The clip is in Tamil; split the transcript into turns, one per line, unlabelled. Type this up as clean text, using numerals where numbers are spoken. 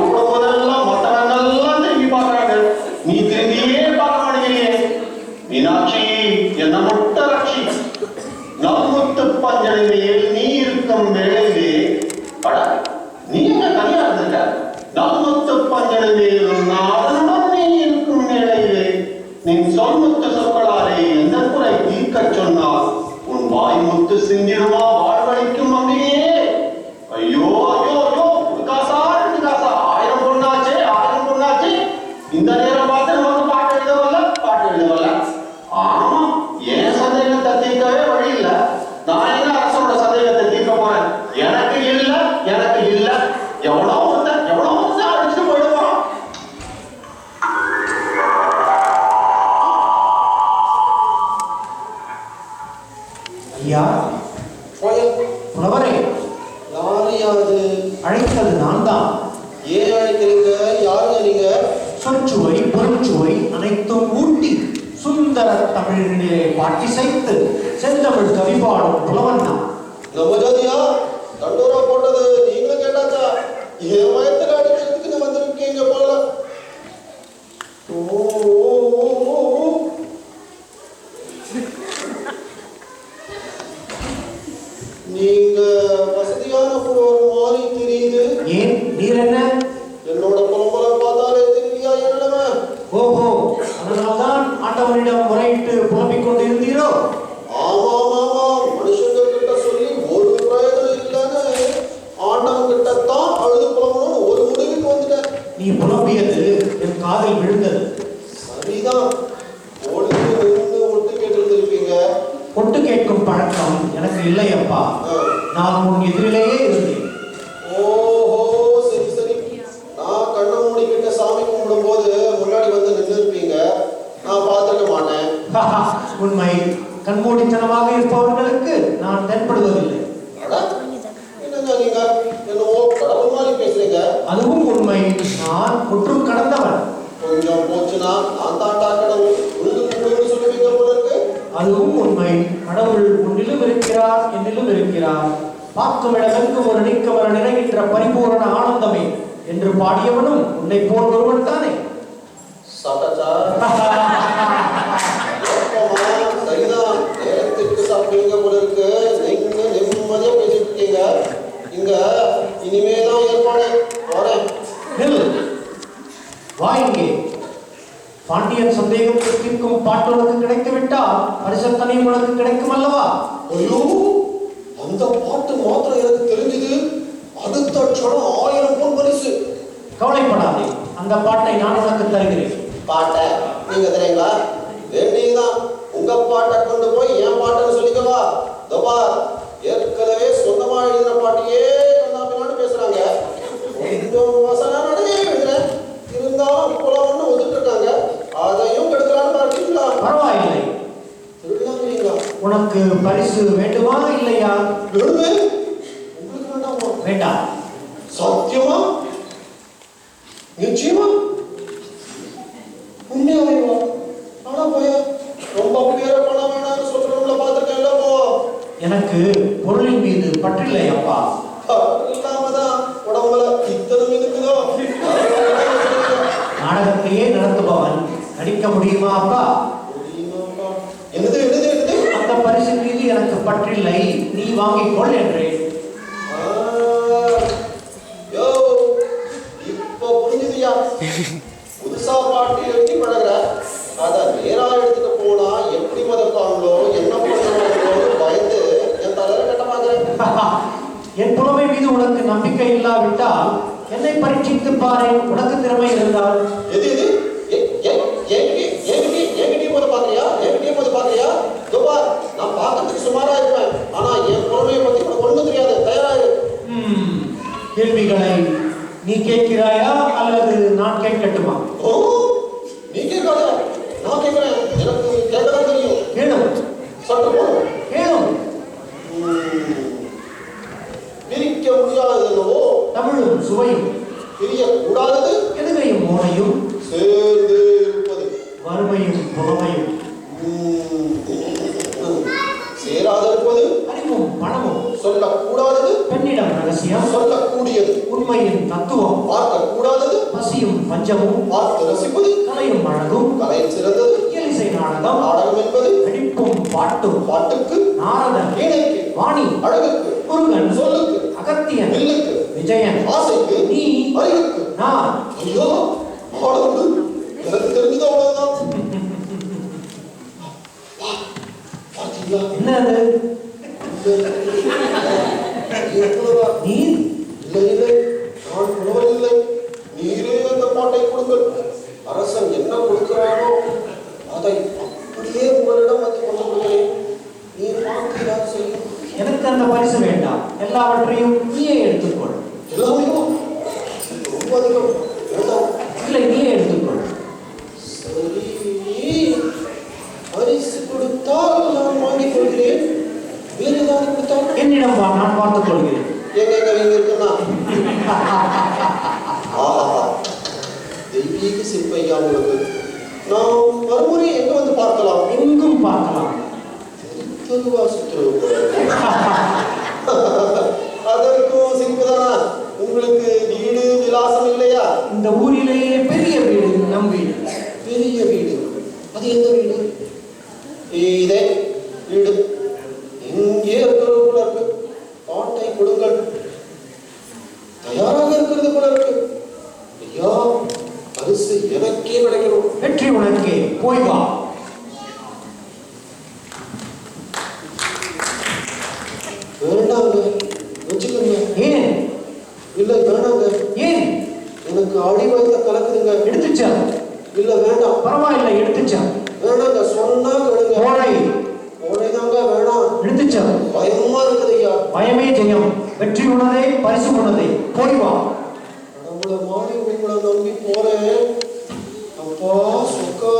கூப்பிடும் போதெல்லாம் மற்றவங்கெல்லாம் திரும்பி பார்க்கறாங்க, நீ திரும்பியே பார்க்க மாட்டேங்கிறியே. மீனாட்சி, என்ன முட்ட ரட்சி. நல்முத்து பஞ்சனையில் நீ இருக்கும் வேளையிலே, அட நீ என்ன தனியா இருந்திருக்க? நல்முத்து பஞ்சனையில் அதனுடன் நீ இருக்கும் வேளையிலே நின் சொல்முத்து சொற்களாலே எந்த குறை தீர்க்க சொன்னால் உன் வாய் முத்து சிந்திடுமா வாழ்வழிக்கும் அங்கேயே. ஐயோ ஐயோ ஐயோ, ஒரு காசா 2 காசா, 1000 பொண்ணாச்சே 1000 பொண்ணாச்சே. இந்த நேரம் பார்த்து நமக்கு பாட்டு எழுதவல்ல. ஆமா, என் சந்தேகத்தை தீர்க்கவே வழி இல்லை. நான் என்ன அரசோட சந்தேகத்தை தீர்க்க போறேன்? எனக்கு இல்ல எவ்வளோ அடிச்சுட்டு போயிடுவான்.
ஐயா, புலவரே,
யாரையாவது
அழைத்தது நான் தான்.
ஏன் அழைக்கிறீங்க? யாருங்க நீங்க?
சொற்சுவை பொருட்சுவை அனைத்தும் ஊட்டி சுந்தர தமிழிலே பாட்டி செய்து செந்தமிழ் கவி பாடும் புலவன் தான்.
நம்ம ஜாதியா தண்டோரா போட்டது நீங்களும் கேட்டாச்சா? என் வயத்துல அடிக்கிறதுக்கு வந்திருக்கீங்க போல. நீங்க வசதியான புலவர் மாதிரி தெரியுது.
ஏன், நீர் என்ன?
என்னோட புலம்பலை பார்த்தாலே தெரியா என்னமே?
ஓஹோ, அதனால்தான் ஆண்டவனிடம் முறையிட்டு புலம்பிக் கொண்டு இருந்தீரோ?
ஆமா, மனுஷங்க கிட்ட சொல்லி ஒரு பிரயோஜனம் இல்லைன்னு ஆண்டவன் கிட்டத்தான் அழுது புலம்பணும்னு ஒரு முடிவுக்கு வந்துட்டேன்.
நீ புலம்பியது என் காதில் விழுந்தது.
சரிதான், ஒட்டு கேட்டு இருந்திருப்பீங்க.
ஒட்டு கேட்கும் பழக்கம் எனக்கு இல்லை அப்பா. நான் உன் எதிரிலேயே இருந்தேன்.
ஓஹோ, சரி. நான் கண்ணை மூடிக்கிட்ட சாமி கும்பிடும் போது முன்னாடி வந்து நின்று இருப்பீங்க. நான் பார்த்துக்க மாட்டேன்.
உண்மை, கண்மூடித்தனமாக இருப்பவர்களுக்கு நான் தென்படுவதில்லை.
என்னங்க நீங்க என்னவோ கடவுள் மாதிரி பேசுறீங்க.
அதுவும் உண்மை, நான் ஒன்றும் கடந்தவன்.
கொஞ்சம் போச்சுன்னா நான் தாண்டா கடவுள் உழுது சொல்லுவீங்க போல இருக்கு.
அதுவும் உண்மை, கடவுள் உன்னிலும் இருக்கிறார், என்னிலும் இருக்கிறார். பார்க்கும் இடமெங்கும் ஒரு நீக்கமர நிறைகின்ற பரிபூரண ஆனந்தமே என்று பாடியவனும் உன்னை போல் ஒருவன் தானே.
சரிதான், நேரத்திற்கு சாப்பிடுவீங்க போல இருக்கு. நீங்க நிம்மதியா பேசிட்டு இருக்கீங்க. இங்க இனிமேதான் ஏற்பாடு. வரேன்.
வா இங்கே. பாண்டியன் சந்தேகத்தை தீர்க்கும் பாட்டு உனக்கு கிடைத்து விட்டால் பரிசத்தனையும் உனக்கு கிடைக்கும் அல்லவா?
ஐயோ, அந்த பாட்டு மாத்திரம் எனக்கு தெரிஞ்சது. அடுத்த க்ஷணம் 1000 பொன் பரிசு.
கவலைப்படாதே, அந்த பாட்டை நான் உனக்கு தருகிறேன்.
பாட்டை நீங்க தரீங்களா? வேண்டியதுதான். உங்க பாட்டை கொண்டு போய் என் பாட்டுன்னு சொல்லிக்கவா? தோபா, ஏற்கனவே சொந்தமா எழுதின பாட்டையே கண்ணாப்பினான்னு பேசுறாங்க. கொஞ்சம் வசனம் எழுதுறேன், இருந்தாலும் புலவன்னு ஒதுட்டு இருக்காங்க. அதையும் கெடுக்கலான்னு பார்த்தீங்களா?
பரவாயில்லை. உனக்கு பரிசு வேண்டுமா இல்லையா?
வேணுமே. உங்களுக்கு வேண்டாமா?
வேண்டாம்.
சத்தியமா? நிச்சயமா? உண்மையா? ஆனா போய ரொம்ப பேர பணம் வேணாம்னு சொல்றவங்கள பார்த்துருக்கேன்ல.
எனக்கு பொருளின் மீது பற்றில்லை அப்பா.
இல்லாமதான் உடம்புல இத்தனை இருக்குதோ.
நாடகத்தையே நடத்துபவன் நடிக்க முடியுமா அப்பா?
என்னது?
அந்த பரிசின் மீது எனக்கு பற்றில்லை, நீ வாங்கிக்கொள் என்றேன்.
இப்ப புரிஞ்சுதியா? புதுசா பாட்டு எழுதி பழகுற, அதை நேரா எடுத்துட்டு போனா எப்படி மதப்பாங்களோ என்ன பண்ணுவாங்களோ பயந்து என் தலையில கட்ட பாக்குறேன்.
என் புலமை மீது உனக்கு நம்பிக்கை இல்லாவிட்டால் என்னை பரீட்சித்து பாரு, உனக்கு திறமை இருந்தால்.
எது என்கிட்டயே போது பாக்குறியா? நான் பார்க்கறதுக்கு சுமாரா இருப்பேன், ஆனா என் புலமையை பத்தி ஒண்ணும் தெரியாது. தயாராரு.
கேள்விகளை நீ கேட்கிறாயா அல்லது நான் கேட்கட்டுமா?
ஓ, நீ கேட்காத, நான் கேட்கிறேன். எனக்கு கேட்கதான் தெரியும்.
கேளும்.
சட்டு போடும்.
கேளும்.
பிரிக்க முடியாததுவோ
தமிழும் சுவையும்,
பிரிய கூடாதது
எதுகையும் மோனையும்,
சேர்ந்து இருப்பது
வறுமையும் புலமையும்,
சேராத இருப்பது
அறிவும் பணமும்,
சொல்லக்கூடாதது
பெண்ணிடம் ரகசியம்,
சொல்லக்கூடியது,
உண்மையின் தத்துவம்,
பார்க்க கூடாதது
பஞ்சமும்
பார்த்து ரசிப்பது
கலையும் அழகும்
கலையில் சிறந்தது
இயலிசை நாடகம்
நாடகம் என்பது
நடிப்பும் பாட்டும்
பாட்டுக்கு
நாரதன்
வீணைக்கு
வாணி
அழகுக்கு
முருகன்
சொல்லுக்கு
அகத்தியன்
வில்லுக்கு
விஜயன்
ஆசைக்கு
நீ
அறிவுக்கு
நான்
ஐயோ ஆனந்து எனக்கு தெரிஞ்சது அவ்வளவுதான் பார்த்தீங்களா
என்ன அது நீ
இல்லை இல்லை நான் புலவன் இல்லை நீரே அந்த பாட்டை கொடுங்கள் அரசன் என்ன கொடுக்கிறானோ அதை அப்படியே உங்களிடம் வந்து கொண்டு கொடுக்கிறேன் நீர் பார்க்கிறார் செய்யும்
எனக்கு அந்த பரிசு வேண்டாம் எல்லாவற்றையும் நீயே எடுத்துக்கொள்
எல்லாமே ரொம்ப அதிகம் வேண்டாம்
இல்லை நீயே எடுத்துக்கொள்
சரி பரிசு கொடுத்தால் நான் வாங்கிக் கொள்கிறேன் வேறு ஏதாவது கொடுத்தால்
என்னிடம் வா நான் பார்த்துக் கொள்கிறேன்
எங்க நீங்க இருக்குன்னா ஆஹா தெய்வீக சிற்பையா உங்களுக்கு நாம் மறுமுறை எங்க வந்து பார்க்கலாம்
எங்கும் பார்க்கலாம்
திருவா சுற்றுலா அதற்கும் சிரிப்புதானா உங்களுக்கு வீடு விலாசம் இல்லையா
இந்த ஊரிலேயே பெரிய வீடு நம் வீடு
பெரிய வீடு அது எந்த வீடு இதே வீடு இங்கே இருக்கிறது போல இருக்கு பாட்டை கொடுங்கள் தயாராக இருக்கிறது போல இருக்கு ஐயா பரிசு எனக்கே கிடைக்கணும்
வெற்றி உனக்கே போய் வா
வேண்டாங்க வச்சுக்கோங்க
ஏன்
இல்ல வேண்டாங்க
ஏன்
எனக்கு அடி வைத்த கலக்குதுங்க
எடுத்துச்சா
இல்ல வேண்டாம்
பரவாயில்லை எடுத்துச்சா
வேண்டாங்க சொன்னா கேளுங்க
கோழை
கோழைதாங்க வேணாம்
எடுத்துச்சா
பயமா இருக்குது ஐயா
பயமே ஜெயம் வெற்றி உனதே பரிசு உனதே போய் வா
கடவுளை மாறி உங்களை நம்பி போறேன் அப்பா சொக்கா